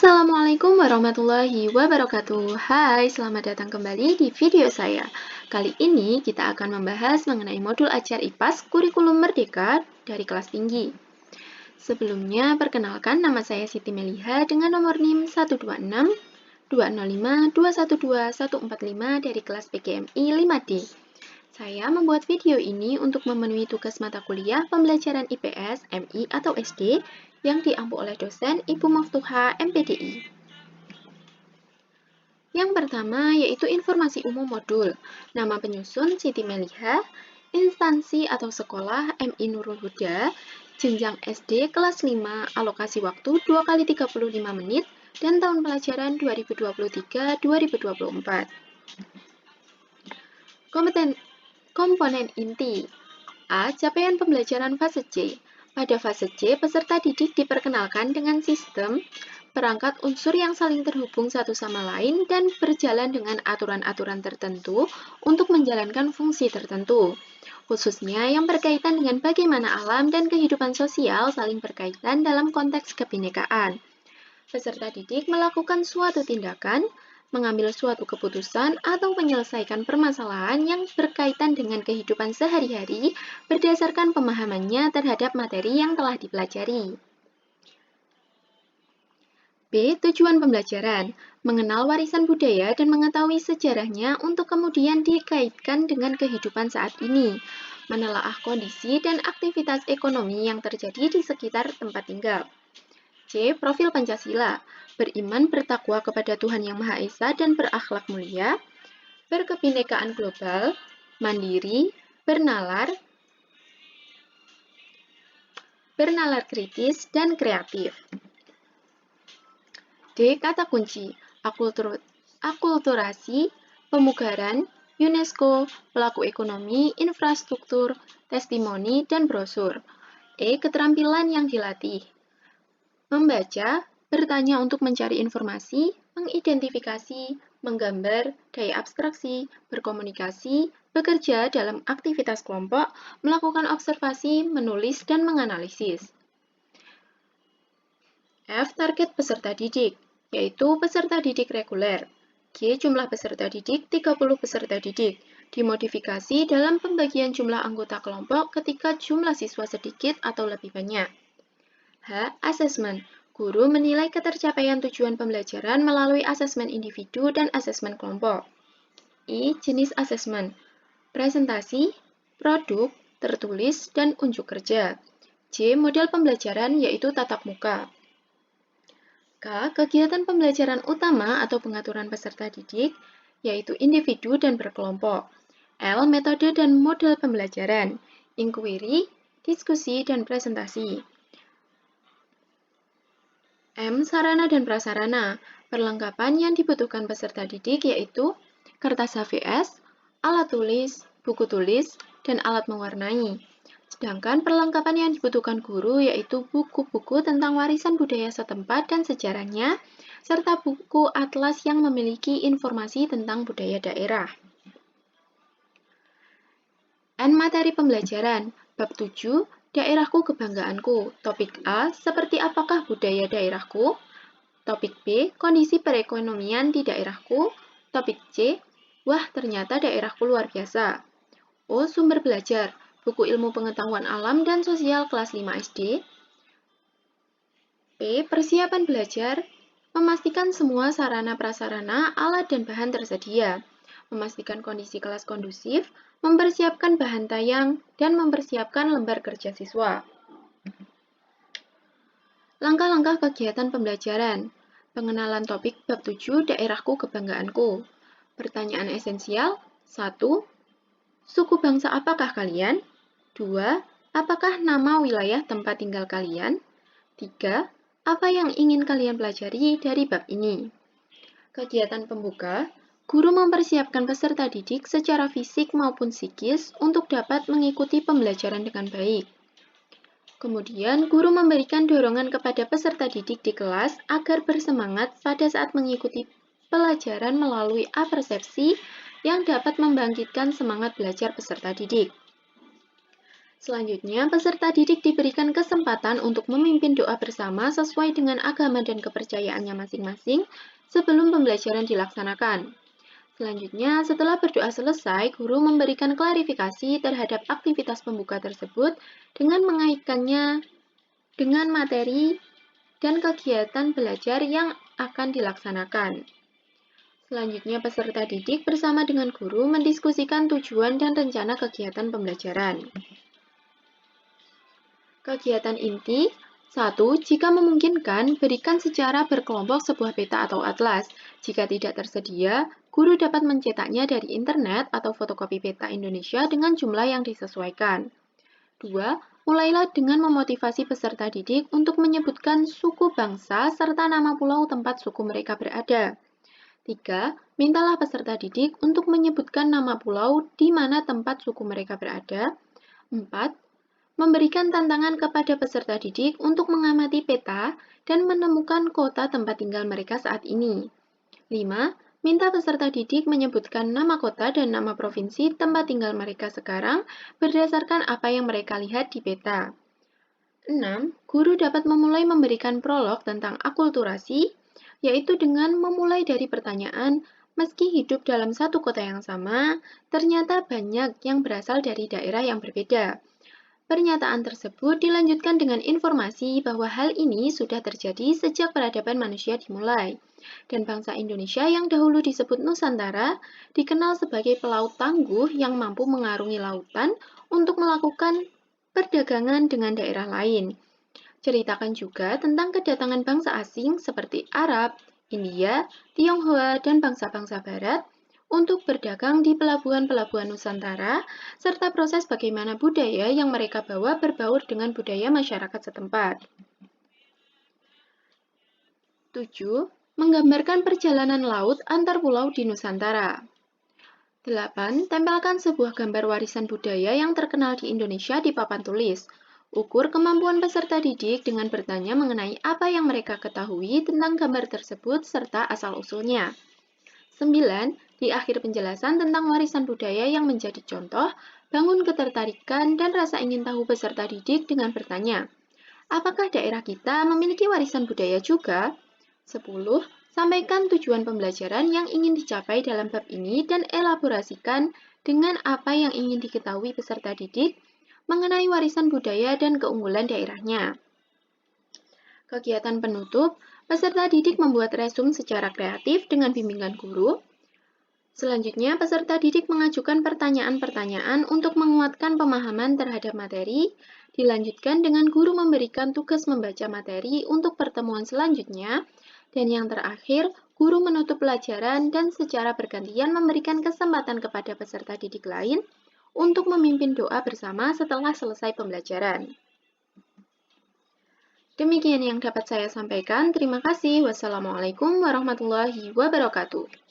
Assalamualaikum warahmatullahi wabarakatuh. Hai, selamat datang kembali di video saya. Kali ini kita akan membahas mengenai modul ajar IPAS Kurikulum Merdeka dari kelas tinggi. Sebelumnya, perkenalkan nama saya Siti Meliha dengan nomor NIM 126 205 212 145 dari kelas PGMI 5D. Saya membuat video ini untuk memenuhi tugas mata kuliah pembelajaran IPS, MI, atau SD yang diampu oleh dosen Ibu Maftuha, MPDI. Yang pertama yaitu informasi umum modul. Nama penyusun Siti Meliha, instansi atau sekolah MI Nurul Huda, jenjang SD kelas 5, alokasi waktu 2 kali 35 menit, dan tahun pelajaran 2023-2024. Komponen inti. A. Capaian pembelajaran fase C. Pada fase C, peserta didik diperkenalkan dengan sistem perangkat unsur yang saling terhubung satu sama lain dan berjalan dengan aturan-aturan tertentu untuk menjalankan fungsi tertentu, khususnya yang berkaitan dengan bagaimana alam dan kehidupan sosial saling berkaitan dalam konteks kebinekaan. Peserta didik melakukan suatu tindakan, mengambil suatu keputusan, atau menyelesaikan permasalahan yang berkaitan dengan kehidupan sehari-hari berdasarkan pemahamannya terhadap materi yang telah dipelajari. B. Tujuan pembelajaran. Mengenal warisan budaya dan mengetahui sejarahnya untuk kemudian dikaitkan dengan kehidupan saat ini. Menelaah kondisi dan aktivitas ekonomi yang terjadi di sekitar tempat tinggal. C. Profil Pancasila. Beriman bertakwa kepada Tuhan Yang Maha Esa dan berakhlak mulia, berkebinekaan global, mandiri, bernalar kritis, dan kreatif. D. Kata kunci. Akulturasi, pemugaran, UNESCO, pelaku ekonomi, infrastruktur, testimoni, dan brosur. E. Keterampilan yang dilatih. Membaca, bertanya untuk mencari informasi, mengidentifikasi, menggambar, daya abstraksi, berkomunikasi, bekerja dalam aktivitas kelompok, melakukan observasi, menulis, dan menganalisis. F. Target peserta didik, yaitu peserta didik reguler. G. Jumlah peserta didik, 30 peserta didik. Dimodifikasi dalam pembagian jumlah anggota kelompok ketika jumlah siswa sedikit atau lebih banyak. H. Asesmen. Guru menilai ketercapaian tujuan pembelajaran melalui asesmen individu dan asesmen kelompok. I. Jenis asesmen. Presentasi, produk, tertulis, dan unjuk kerja. J. Model pembelajaran yaitu tatap muka. K. Kegiatan pembelajaran utama atau pengaturan peserta didik, yaitu individu dan berkelompok. L. Metode dan model pembelajaran, inquiry, diskusi, dan presentasi. M. Sarana dan prasarana, perlengkapan yang dibutuhkan peserta didik yaitu kertas HVS, alat tulis, buku tulis, dan alat mewarnai. Sedangkan perlengkapan yang dibutuhkan guru yaitu buku-buku tentang warisan budaya setempat dan sejarahnya, serta buku atlas yang memiliki informasi tentang budaya daerah. N. Materi pembelajaran, bab 7, Daerahku Kebanggaanku. Topik A, seperti apakah budaya daerahku? Topik B, kondisi perekonomian di daerahku. Topik C, wah ternyata daerahku luar biasa. O. Sumber belajar, buku ilmu pengetahuan alam dan sosial kelas 5 SD. P. Persiapan belajar, memastikan semua sarana prasarana, alat dan bahan tersedia. Memastikan kondisi kelas kondusif, mempersiapkan bahan tayang, dan mempersiapkan lembar kerja siswa. Langkah-langkah kegiatan pembelajaran. Pengenalan topik bab 7 Daerahku Kebanggaanku. Pertanyaan esensial. 1. Suku bangsa apakah kalian? 2. Apakah nama wilayah tempat tinggal kalian? 3. Apa yang ingin kalian pelajari dari bab ini? Kegiatan pembuka. Guru mempersiapkan peserta didik secara fisik maupun psikis untuk dapat mengikuti pembelajaran dengan baik. Kemudian, guru memberikan dorongan kepada peserta didik di kelas agar bersemangat pada saat mengikuti pelajaran melalui apersepsi yang dapat membangkitkan semangat belajar peserta didik. Selanjutnya, peserta didik diberikan kesempatan untuk memimpin doa bersama sesuai dengan agama dan kepercayaannya masing-masing sebelum pembelajaran dilaksanakan. Selanjutnya, setelah berdoa selesai, guru memberikan klarifikasi terhadap aktivitas pembuka tersebut dengan mengaitkannya dengan materi dan kegiatan belajar yang akan dilaksanakan. Selanjutnya, peserta didik bersama dengan guru mendiskusikan tujuan dan rencana kegiatan pembelajaran. Kegiatan inti 1. Jika memungkinkan, berikan secara berkelompok sebuah peta atau atlas. Jika tidak tersedia, guru dapat mencetaknya dari internet atau fotokopi peta Indonesia dengan jumlah yang disesuaikan. 2. Mulailah dengan memotivasi peserta didik untuk menyebutkan suku bangsa serta nama pulau tempat suku mereka berada. 3. Mintalah peserta didik untuk menyebutkan nama pulau di mana tempat suku mereka berada. 4. Memberikan tantangan kepada peserta didik untuk mengamati peta dan menemukan kota tempat tinggal mereka saat ini. 5. Minta peserta didik menyebutkan nama kota dan nama provinsi tempat tinggal mereka sekarang berdasarkan apa yang mereka lihat di peta. 6. Guru dapat memulai memberikan prolog tentang akulturasi, yaitu dengan memulai dari pertanyaan, meski hidup dalam satu kota yang sama, ternyata banyak yang berasal dari daerah yang berbeda. Pernyataan tersebut dilanjutkan dengan informasi bahwa hal ini sudah terjadi sejak peradaban manusia dimulai, dan bangsa Indonesia yang dahulu disebut Nusantara dikenal sebagai pelaut tangguh yang mampu mengarungi lautan untuk melakukan perdagangan dengan daerah lain. Ceritakan juga tentang kedatangan bangsa asing seperti Arab, India, Tionghoa, dan bangsa-bangsa Barat untuk berdagang di pelabuhan-pelabuhan Nusantara, serta proses bagaimana budaya yang mereka bawa berbaur dengan budaya masyarakat setempat. 7. Menggambarkan perjalanan laut antar pulau di Nusantara. 8. Tempelkan sebuah gambar warisan budaya yang terkenal di Indonesia di papan tulis. Ukur kemampuan peserta didik dengan bertanya mengenai apa yang mereka ketahui tentang gambar tersebut serta asal-usulnya. 9. Di akhir penjelasan tentang warisan budaya yang menjadi contoh, bangun ketertarikan dan rasa ingin tahu peserta didik dengan bertanya, apakah daerah kita memiliki warisan budaya juga? 10. Sampaikan tujuan pembelajaran yang ingin dicapai dalam bab ini dan elaborasikan dengan apa yang ingin diketahui peserta didik mengenai warisan budaya dan keunggulan daerahnya. Kegiatan penutup, peserta didik membuat resume secara kreatif dengan bimbingan guru. Selanjutnya, peserta didik mengajukan pertanyaan-pertanyaan untuk menguatkan pemahaman terhadap materi. Dilanjutkan dengan guru memberikan tugas membaca materi untuk pertemuan selanjutnya. Dan yang terakhir, guru menutup pelajaran dan secara bergantian memberikan kesempatan kepada peserta didik lain untuk memimpin doa bersama setelah selesai pembelajaran. Demikian yang dapat saya sampaikan. Terima kasih. Wassalamualaikum warahmatullahi wabarakatuh.